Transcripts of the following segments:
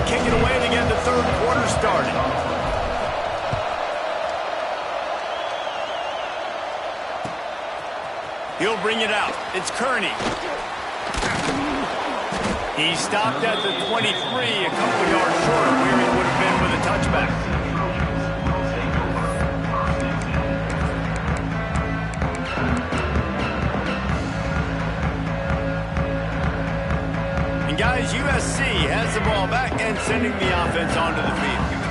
kick it away to get the third quarter started. He'll bring it out. It's Kearney. He stopped at the 23, a couple of yards short of where he would have been with a touchback. And guys, USC has the ball back and sending the offense onto the field.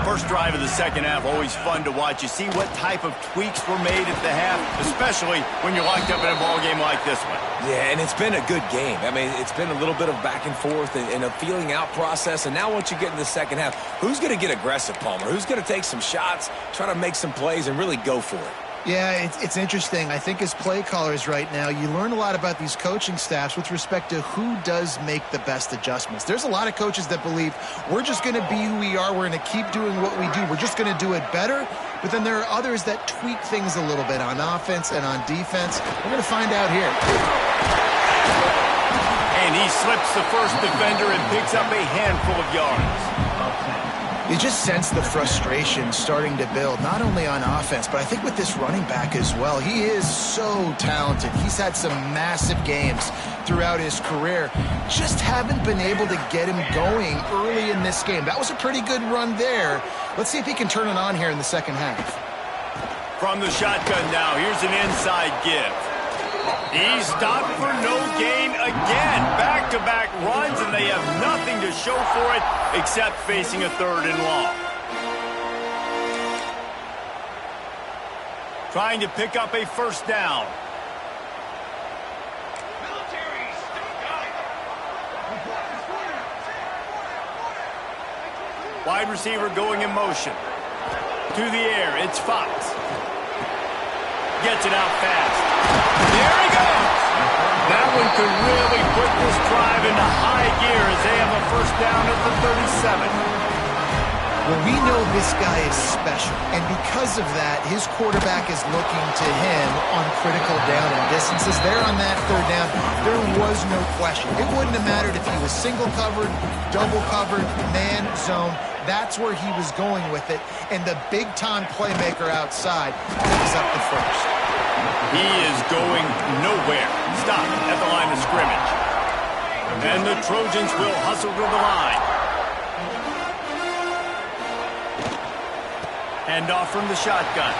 First drive of the second half, always fun to watch. You see what type of tweaks were made at the half, especially when you're locked up in a ball game like this one. Yeah, and it's been a good game. I mean, it's been a little bit of back and forth and a feeling out process. And now once you get in the second half, who's going to get aggressive, Palmer? Who's going to take some shots, try to make some plays, and really go for it? Yeah, it's interesting. I think as play callers right now, you learn a lot about these coaching staffs with respect to who does make the best adjustments. There's a lot of coaches that believe we're just going to be who we are. We're going to keep doing what we do. We're just going to do it better. But then there are others that tweak things a little bit on offense and on defense. We're going to find out here. And he slips the first defender and picks up a handful of yards. You just sense the frustration starting to build, not only on offense, but I think with this running back as well. He is so talented. He's had some massive games throughout his career. Just haven't been able to get him going early in this game. That was a pretty good run there. Let's see if he can turn it on here in the second half. From the shotgun now, here's an inside give. He stopped for no gain again. Back-to-back runs, and they have nothing to show for it except facing a third and long. Trying to pick up a first down. Wide receiver going in motion. To the air, it's Fox. Gets it out fast. There he goes! That one could really put this drive into high gear as they have a first down at the 37. Well, we know this guy is special, and because of that, his quarterback is looking to him on critical down and distances. There on that third down, there was no question. It wouldn't have mattered if he was single covered, double covered, man, zone. That's where he was going with it, and the big-time playmaker outside picks up the first. He is going nowhere. Stop at the line of scrimmage. And the Trojans will hustle to the line. Hand off from the shotgun.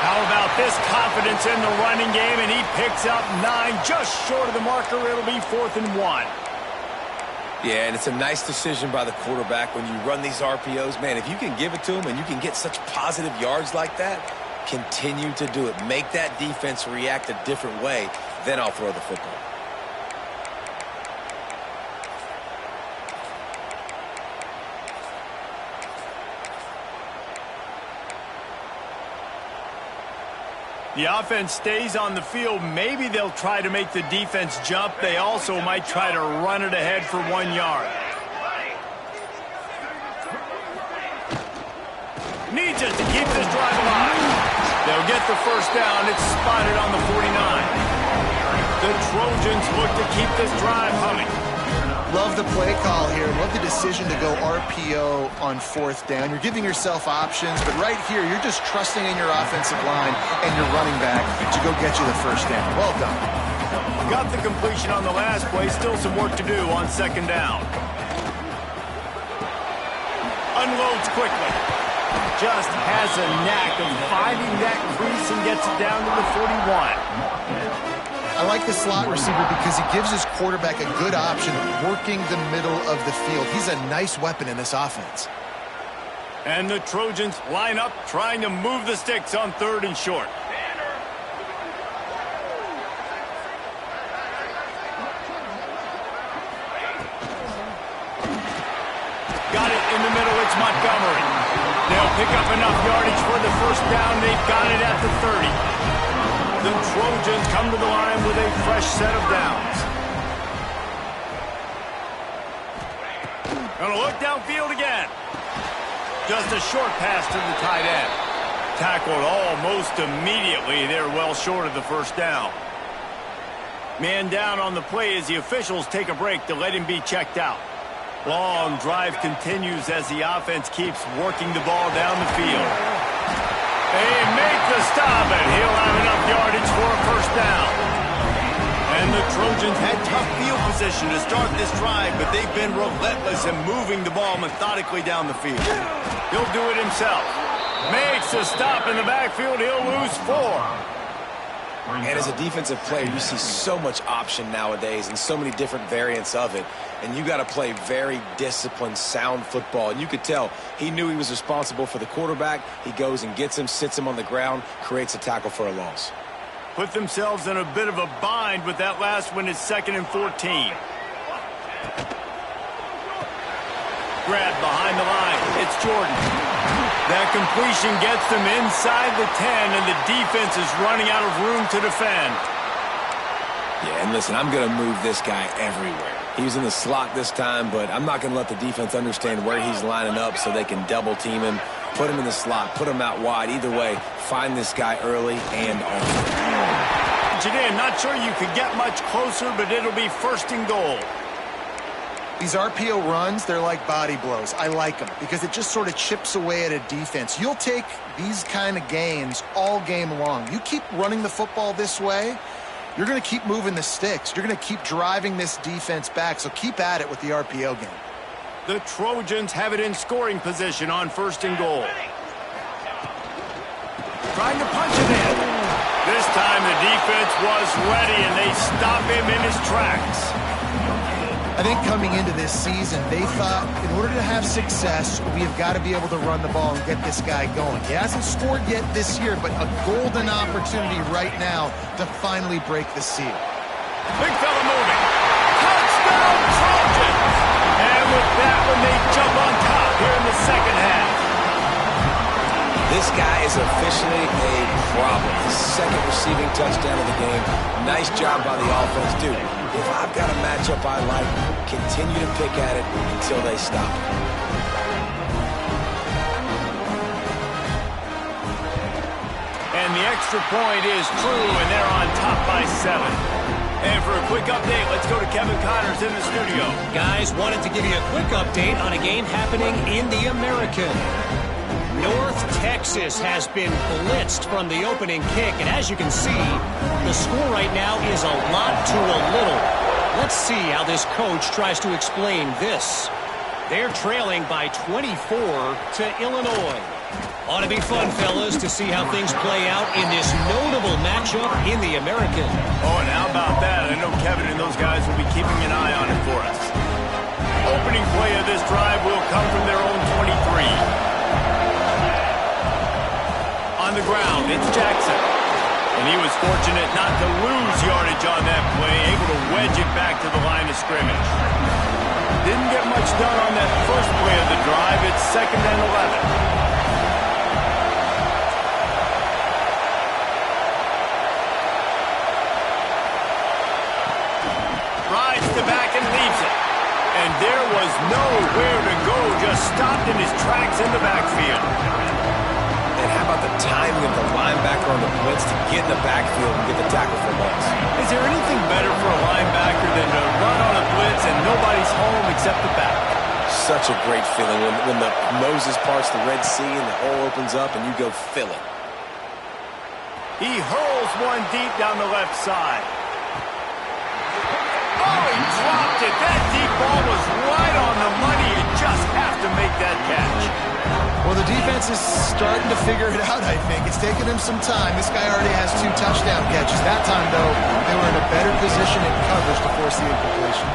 How about this confidence in the running game, and he picks up 9, just short of the marker. It'll be 4th and 1. Yeah, and it's a nice decision by the quarterback when you run these RPOs. Man, if you can give it to him and you can get such positive yards like that, continue to do it. Make that defense react a different way, then I'll throw the football. The offense stays on the field. Maybe they'll try to make the defense jump. They also might try to run it ahead for 1 yard. Needs it to keep this drive alive. They'll get the first down. It's spotted on the 49. The Trojans look to keep this drive humming. Love the play call here. Love the decision to go RPO on 4th down. You're giving yourself options, but right here, you're just trusting in your offensive line and your running back to go get you the first down. Well done. Got the completion on the last play. Still some work to do on 2nd down. Unloads quickly. Just has a knack of finding that crease and gets it down to the 41. I like the slot receiver because he gives his quarterback a good option working the middle of the field. He's a nice weapon in this offense. And the Trojans line up trying to move the sticks on 3rd and short. Got it in the middle. It's Montgomery. They'll pick up enough yardage for the first down. They've got it at the 30. The Trojans come to the line with a fresh set of downs. Gonna look downfield again. Just a short pass to the tight end. Tackled almost immediately. They're well short of the first down. Man down on the play as the officials take a break to let him be checked out. Long drive continues as the offense keeps working the ball down the field. They make the stop, and he'll have enough yardage for a first down. And the Trojans had tough field position to start this drive, but they've been relentless in moving the ball methodically down the field. He'll do it himself. Makes a stop in the backfield. He'll lose 4. And as a defensive player, you see so much option nowadays and so many different variants of it. And you got to play very disciplined, sound football. And you could tell he knew he was responsible for the quarterback. He goes and gets him, sits him on the ground, creates a tackle for a loss. Put themselves in a bit of a bind with that last one. It's 2nd and 14. Grab behind the line. It's Jordan. That completion gets them inside the 10, and the defense is running out of room to defend. Yeah, and listen, I'm going to move this guy everywhere. He was in the slot this time, but I'm not going to let the defense understand where he's lining up so they can double team him, put him in the slot, put him out wide. Either way, find this guy early and often. Not sure you could get much closer, but it'll be 1st and goal. These RPO runs, they're like body blows. I like them because it just sort of chips away at a defense. You'll take these kind of gains all game long. You keep running the football this way, you're going to keep moving the sticks. You're going to keep driving this defense back, so keep at it with the RPO game. The Trojans have it in scoring position on 1st and goal. Trying to punch it in. This time the defense was ready, and they stop him in his tracks. I think coming into this season, they thought in order to have success, we have got to be able to run the ball and get this guy going. He hasn't scored yet this year, but a golden opportunity right now to finally break the seal. Big fella moving. Touchdown, Trojans! And with that one, they jump on top here in the 2nd half. This guy is officially a problem. His 2nd receiving touchdown of the game. Nice job by the offense. Dude, if I've got a matchup I like, continue to pick at it until they stop. And the extra point is true, and they're on top by 7. And for a quick update, let's go to Kevin Connors in the studio. Guys, wanted to give you a quick update on a game happening in the American. North Texas has been blitzed from the opening kick, and as you can see, the score right now is a lot to a little. Let's see how this coach tries to explain this. They're trailing by 24 to Illinois. Ought to be fun, fellas, to see how things play out in this notable matchup in the American. Oh, and how about that? I know Kevin and those guys will be keeping an eye on it for us. Opening play of this drive will come from their own 23. On the ground, it's Jackson. And he was fortunate not to lose yardage on that play, able to wedge it back to the line of scrimmage. Didn't get much done on that first play of the drive. It's 2nd and 11. Rides the back and leaves it. And there was nowhere to go, just stopped in his tracks in the backfield. And how about the timing of the linebacker on the blitz to get in the backfield and get the tackle for loss? Is there anything better for a linebacker than to run on a blitz and nobody's home except the back? Such a great feeling when the Moses parts the Red Sea and the hole opens up and you go fill it. He hurls one deep down the left side. Oh, he dropped it. That deep ball was right on the money. You just have to make that catch. Well, the defense is starting to figure it out, I think. It's taken him some time. This guy already has 2 touchdown catches. That time, though, they were in a better position in coverage to force the incompletion.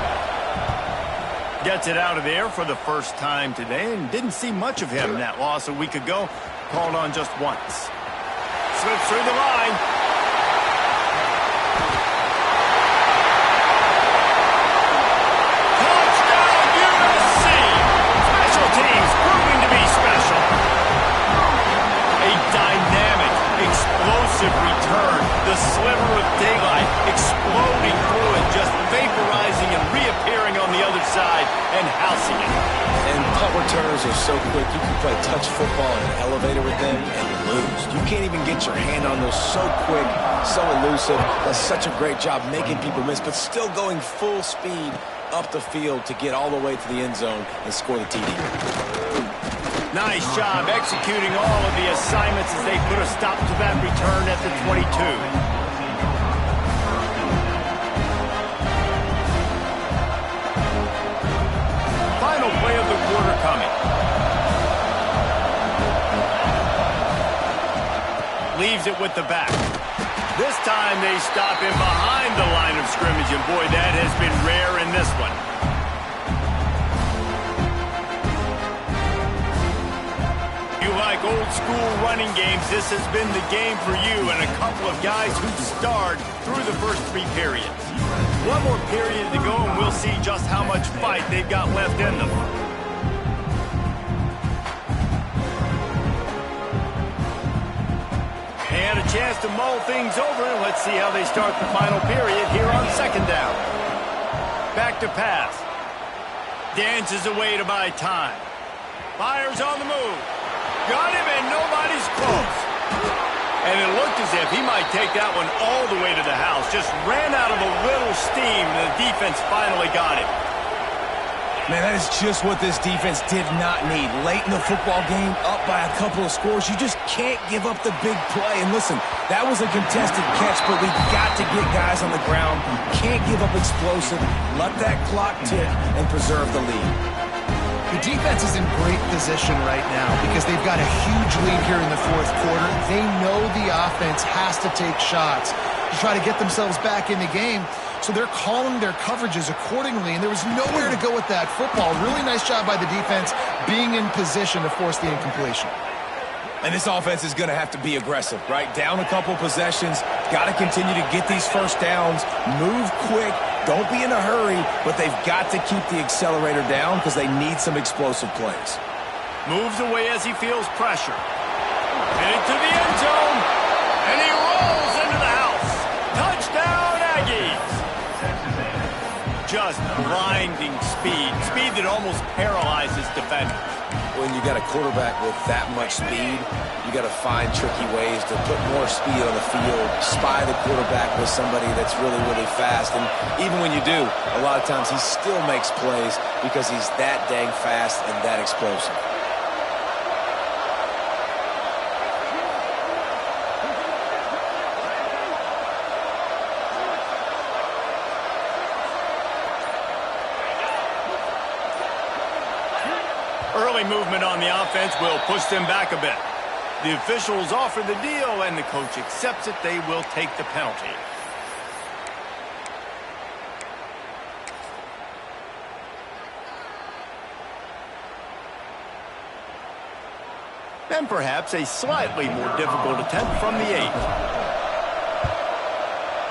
Gets it out of the air for the first time today, and didn't see much of him in that loss a week ago. Called on just once. Slips through the line. Return, the sliver of daylight exploding through it, just vaporizing and reappearing on the other side and housing it. And punt returners are so quick. You can play touch football in an elevator with them and lose. You can't even get your hand on those. So quick, so elusive. Does such a great job making people miss, but still going full speed up the field to get all the way to the end zone and score the TD. Nice job executing all of the assignments as they put a stop to that return at the 22. Final play of the quarter coming. Leaves it with the back. This time they stop him behind the line of scrimmage, and boy, that has been rare in this one. You like old school running games, this has been the game for you and a couple of guys who starred through the first 3 periods. One more period to go, and we'll see just how much fight they've got left in them. And a chance to mull things over. Let's see how they start the final period here on second down. Back to pass. Dances away to buy time. Fires on the move. Got him, and nobody's close. And it looked as if he might take that one all the way to the house. Just ran out of a little steam, and the defense finally got him. Man, that is just what this defense did not need. Late in the football game, up by a couple of scores, you just can't give up the big play. And listen, that was a contested catch, but we got to get guys on the ground. Can't give up explosive. Let that clock tick and preserve the lead. The defense is in great position right now because they've got a huge lead here in the fourth quarter. They know the offense has to take shots to try to get themselves back in the game. So they're calling their coverages accordingly, and there was nowhere to go with that football. Really nice job by the defense being in position to force the incompletion. And this offense is going to have to be aggressive, right? Down a couple possessions, got to continue to get these first downs, move quick, don't be in a hurry, but they've got to keep the accelerator down because they need some explosive plays. Moves away as he feels pressure. Headed to the end zone, and he rolls into the house. Touchdown, Aggies! Just blinding speed. Speed that almost paralyzes defenders. When you got a quarterback with that much speed, you got to find tricky ways to put more speed on the field, spy the quarterback with somebody that's really, really fast. And even when you do, a lot of times he still makes plays because he's that dang fast and that explosive. Early movement on the offense will push them back a bit. The officials offer the deal, and the coach accepts it. They will take the penalty. And perhaps a slightly more difficult attempt from the 8.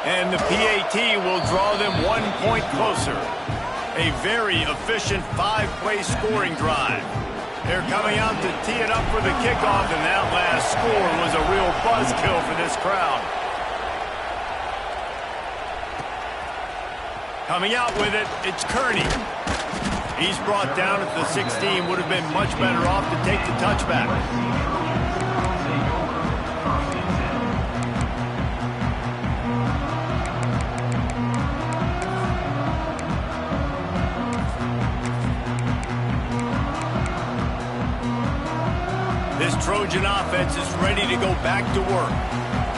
And the PAT will draw them 1 point closer. A very efficient 5-play scoring drive. They're coming out to tee it up for the kickoff, and that last score was a real buzzkill for this crowd. Coming out with it, it's Kearney. He's brought down at the 16, would have been much better off to take the touchback. This Trojan offense is ready to go back to work.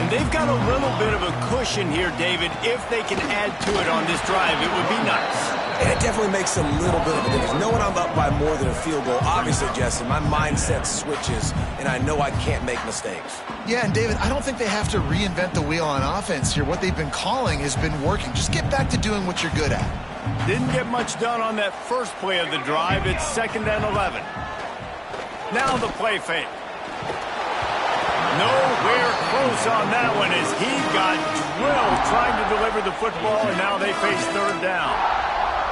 And they've got a little bit of a cushion here, David. If they can add to it on this drive, it would be nice. And it definitely makes a little bit of a difference. Knowing I'm up by more than a field goal, obviously, Jesse, my mindset switches, and I know I can't make mistakes. Yeah, and David, I don't think they have to reinvent the wheel on offense here. What they've been calling has been working. Just get back to doing what you're good at. Didn't get much done on that first play of the drive. It's 2nd and 11. Now the play fake. Nowhere close on that one as he got drilled trying to deliver the football, and now they face 3rd down.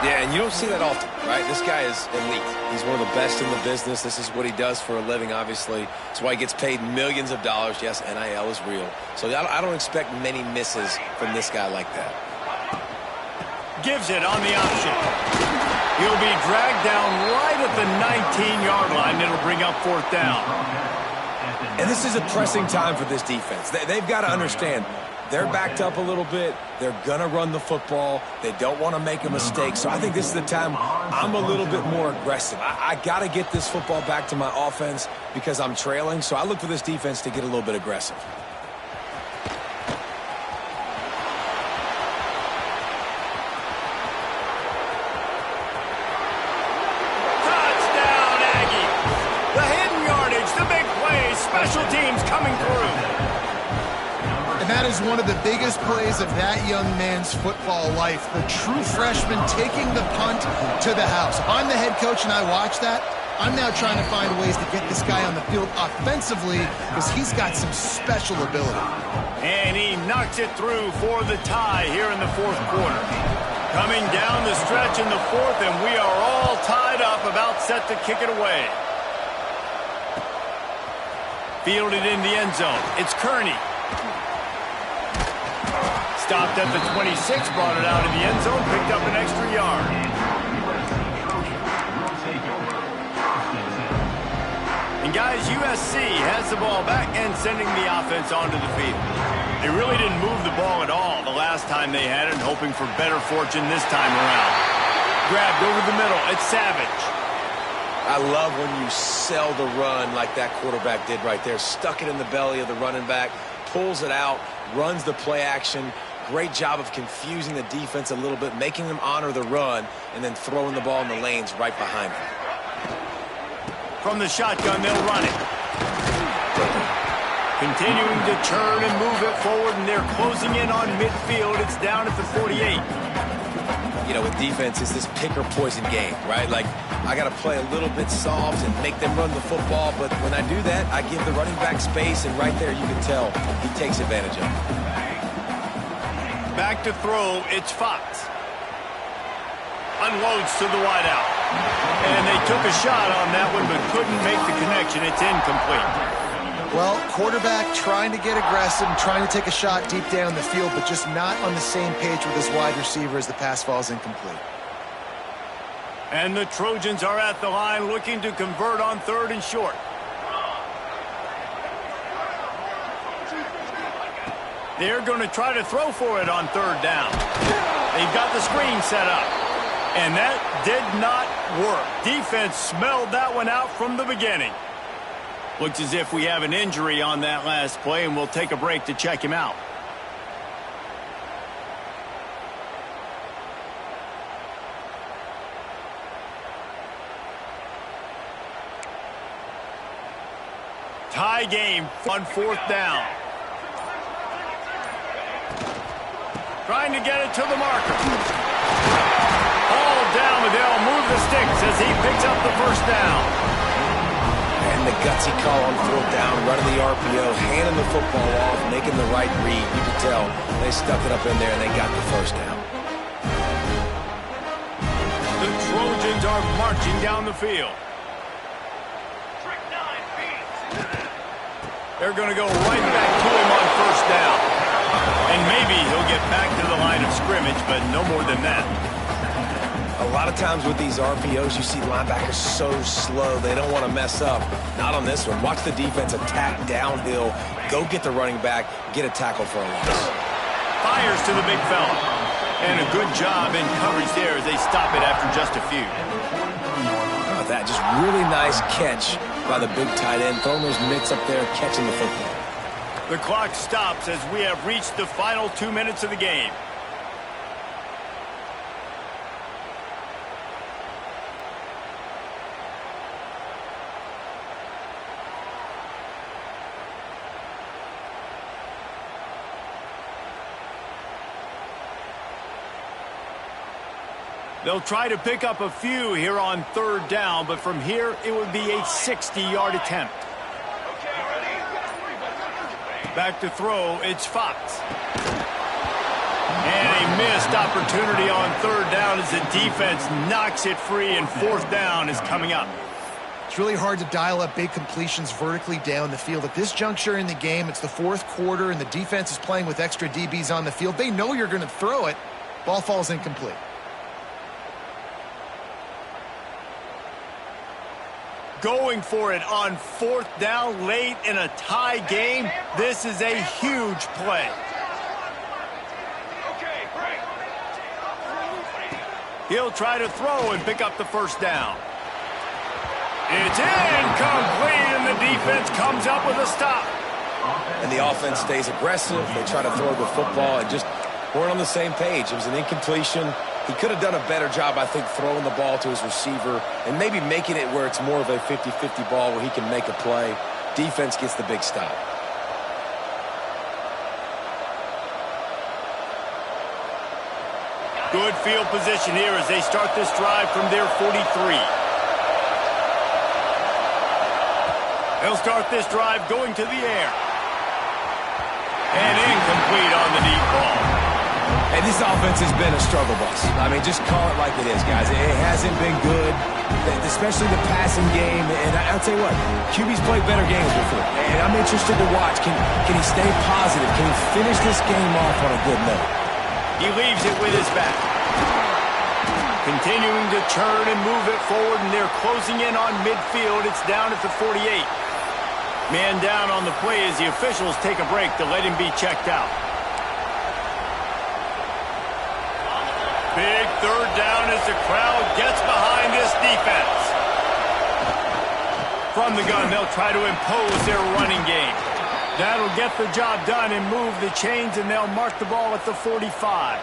Yeah, and you don't see that often, right? This guy is elite. He's one of the best in the business. This is what he does for a living, obviously. That's why he gets paid millions of dollars. Yes, NIL is real. So I don't expect many misses from this guy like that. Gives it on the option. He'll be dragged down right at at the 19-yard line. It'll bring up 4th down. And this is a pressing time for this defense. They've got to understand, they're backed up a little bit. They're going to run the football. They don't want to make a mistake. So I think this is the time I'm a little bit more aggressive. I got to get this football back to my offense because I'm trailing. So I look for this defense to get a little bit aggressive. Special teams coming through. And that is one of the biggest plays of that young man's football life. The true freshman taking the punt to the house. If I'm the head coach and I watch that, I'm now trying to find ways to get this guy on the field offensively because he's got some special ability. And he knocks it through for the tie here in the 4th quarter. Coming down the stretch in the 4th, and we are all tied up, about set to kick it away. Fielded in the end zone. It's Kearney. Stopped at the 26, brought it out of the end zone, picked up an extra yard. And guys, USC has the ball back and sending the offense onto the field. They really didn't move the ball at all the last time they had it, and hoping for better fortune this time around. Grabbed over the middle. It's Savage. I love when you sell the run like that quarterback did right there. Stuck it in the belly of the running back, pulls it out, runs the play action. Great job of confusing the defense a little bit, making them honor the run, and then throwing the ball in the lanes right behind them. From the shotgun, they'll run it. Continuing to turn and move it forward, and they're closing in on midfield. It's down at the 48. You know, with defense, it's this pick or poison game, right? Like, I got to play a little bit soft and make them run the football, but when I do that, I give the running back space, and right there you can tell he takes advantage of it. Back to throw, it's Fox. Unloads to the wideout. And they took a shot on that one, but couldn't make the connection. It's incomplete. Well, quarterback trying to get aggressive and trying to take a shot deep down the field, but just not on the same page with his wide receiver as the pass falls incomplete. And the Trojans are at the line looking to convert on 3rd and short. They're going to try to throw for it on 3rd down. They've got the screen set up. And that did not work. Defense smelled that one out from the beginning. Looks as if we have an injury on that last play, and we'll take a break to check him out. Tie game on 4th down. Trying to get it to the marker. All down, but they'll move the sticks as he picks up the 1st down. And the gutsy call on 4th down, running the RPO, handing the football off, making the right read. You can tell they stuck it up in there and they got the 1st down. The Trojans are marching down the field. They're going to go right back to him on 1st down. And maybe he'll get back to the line of scrimmage, but no more than that. A lot of times with these RPOs, you see linebackers so slow, they don't want to mess up. Not on this one. Watch the defense attack downhill, go get the running back, get a tackle for a loss. Fires to the big fella. And a good job in coverage there as they stop it after just a few. How about that? Just really nice catch by the big tight end, throwing those mitts up there, catching the football. The clock stops as we have reached the final 2 minutes of the game. They'll try to pick up a few here on 3rd down, but from here it would be a 60-yard attempt. Back to throw, it's Fox. And a missed opportunity on 3rd down as the defense knocks it free, and 4th down is coming up. It's really hard to dial up big completions vertically down the field. At this juncture in the game, it's the 4th quarter, and the defense is playing with extra DBs on the field. They know you're going to throw it. Ball falls incomplete. going for it on 4th down late in a tie game. This is a huge play. He'll try to throw and pick up the first down. It's incomplete, and the defense comes up with a stop. And the offense stays aggressive. They try to throw the football and just weren't on the same page. It was an incompletion. He could have done a better job, I think, throwing the ball to his receiver and maybe making it where it's more of a 50-50 ball where he can make a play. Defense gets the big stop. Good field position here as they start this drive from their 43. They'll start this drive going to the air. And incomplete on the deep ball. And this offense has been a struggle bus. I mean, just call it like it is, guys. It hasn't been good, especially the passing game. And I'll tell you what, QB's played better games before. And I'm interested to watch. Can he stay positive? Can he finish this game off on a good note? He leaves it with his back. Continuing to turn and move it forward, and they're closing in on midfield. It's down at the 48. Man down on the play as the officials take a break to let him be checked out. Big 3rd down as the crowd gets behind this defense. From the gun, they'll try to impose their running game. That'll get the job done and move the chains, and they'll mark the ball at the 45.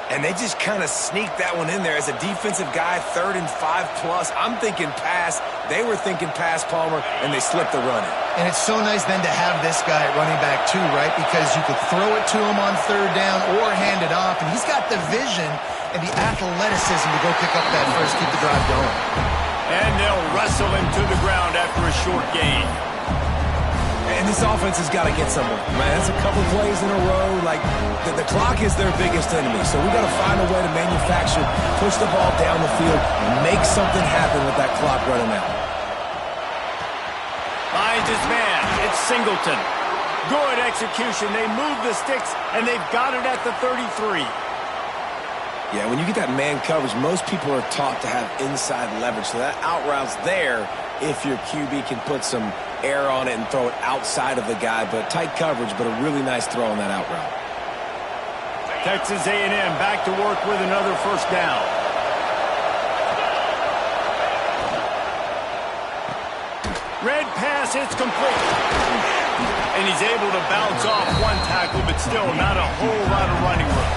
And they just kind of sneaked that one in there as a defensive guy, 3rd and 5+. I'm thinking pass. They were thinking pass, Palmer, and they slipped the run in. And it's so nice then to have this guy at running back too, right? Because you could throw it to him on 3rd down or hand it off. And he's got the vision and the athleticism to go pick up that first, keep the drive going. And they'll wrestle him to the ground after a short gain. And this offense has got to get somewhere. Man, that's a couple plays in a row. Like, the clock is their biggest enemy. So we got to find a way to manufacture, push the ball down the field, and make something happen with that clock running out. Finds his man. It's Singleton. Good execution. They move the sticks, and they've got it at the 33. Yeah, when you get that man coverage, most people are taught to have inside leverage. So that out route's there if your QB can put some air on it and throw it outside of the guy. But tight coverage, but a really nice throw on that out route. Texas A&M back to work with another first down. Red pass, it's complete. And he's able to bounce off one tackle, but still not a whole lot of running room.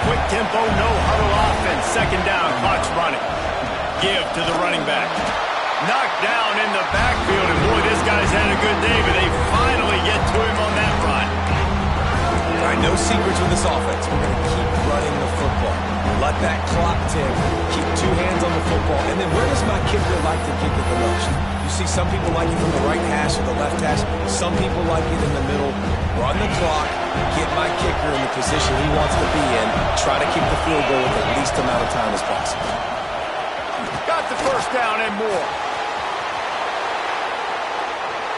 Quick tempo, no huddle offense. 2nd down, clock's running. Give to the running back. Knocked down in the backfield, and boy, this guy's had a good day, but they finally get to him on that run. All right, no secrets with this offense. We're going to keep running the football. Let that clock tick. Keep 2 hands on the football. And then where does my kicker like to kick it the most? You see some people like it from the right hash or the left hash. Some people like it in the middle. Run the clock. Get my kicker in the position he wants to be in. Try to keep the field goal with the least amount of time as possible. Got the first down and more.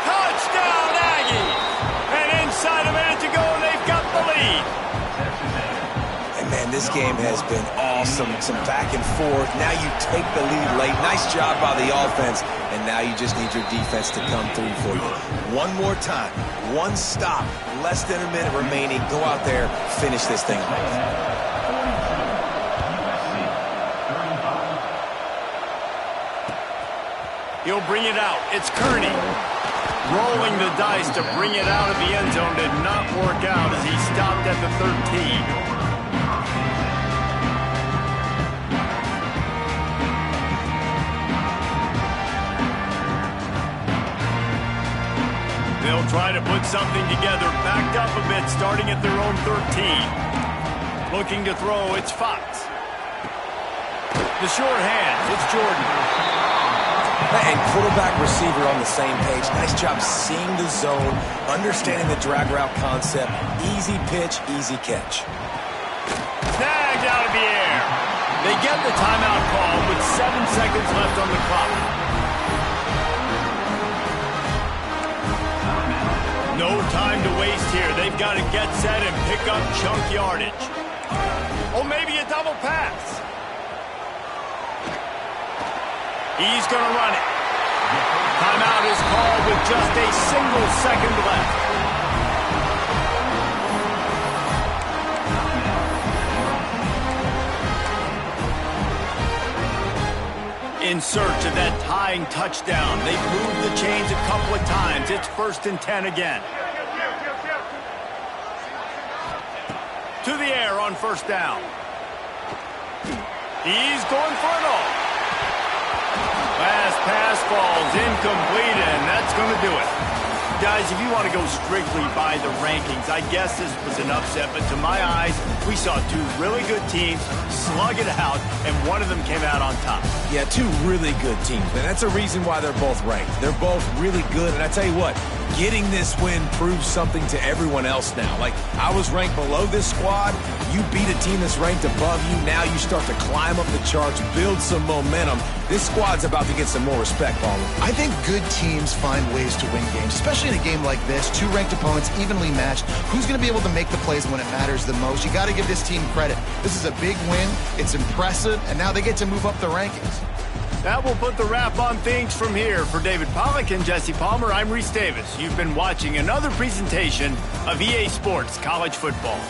Touchdown, Aggies! And inside a minute to go, and they've got the lead. And, man, this game has been awesome. Some back and forth. Now you take the lead late. Nice job by the offense. And now you just need your defense to come through for you. One more time. One stop. Less than a minute remaining. Go out there. Finish this thing off. He'll bring it out. It's Kearney. Rolling the dice to bring it out of the end zone did not work out as he stopped at the 13. They'll try to put something together, backed up a bit, starting at their own 13. Looking to throw, it's Fox. The short hand, it's Jordan. And quarterback receiver on the same page. Nice job seeing the zone, understanding the drag route concept. Easy pitch, easy catch. Snagged out of the air. They get the timeout call with 7 seconds left on the clock. No time to waste here. They've got to get set and pick up chunk yardage. Or maybe a double pass. He's going to run it. Timeout is called with just a single second left. In search of that tying touchdown. They've moved the chains a couple of times. It's 1st and 10 again. To the air on 1st down. He's going for it all. Last pass falls incomplete, and that's going to do it. Guys, if you want to go strictly by the rankings, I guess this was an upset, but to my eyes, we saw two really good teams slug it out, and one of them came out on top. Yeah, two really good teams, man. That's a reason why they're both ranked. They're both really good, and I tell you what, getting this win proves something to everyone else now. Like, I was ranked below this squad. You beat a team that's ranked above you. Now you start to climb up the charts, build some momentum. This squad's about to get some more respect, Palmer. I think good teams find ways to win games, especially in a game like this. Two ranked opponents, evenly matched. Who's going to be able to make the plays when it matters the most? You got to give this team credit. This is a big win. It's impressive, and now they get to move up the rankings. That will put the wrap on things from here. For David Pollack and Jesse Palmer, I'm Reese Davis. You've been watching another presentation of EA Sports College Football.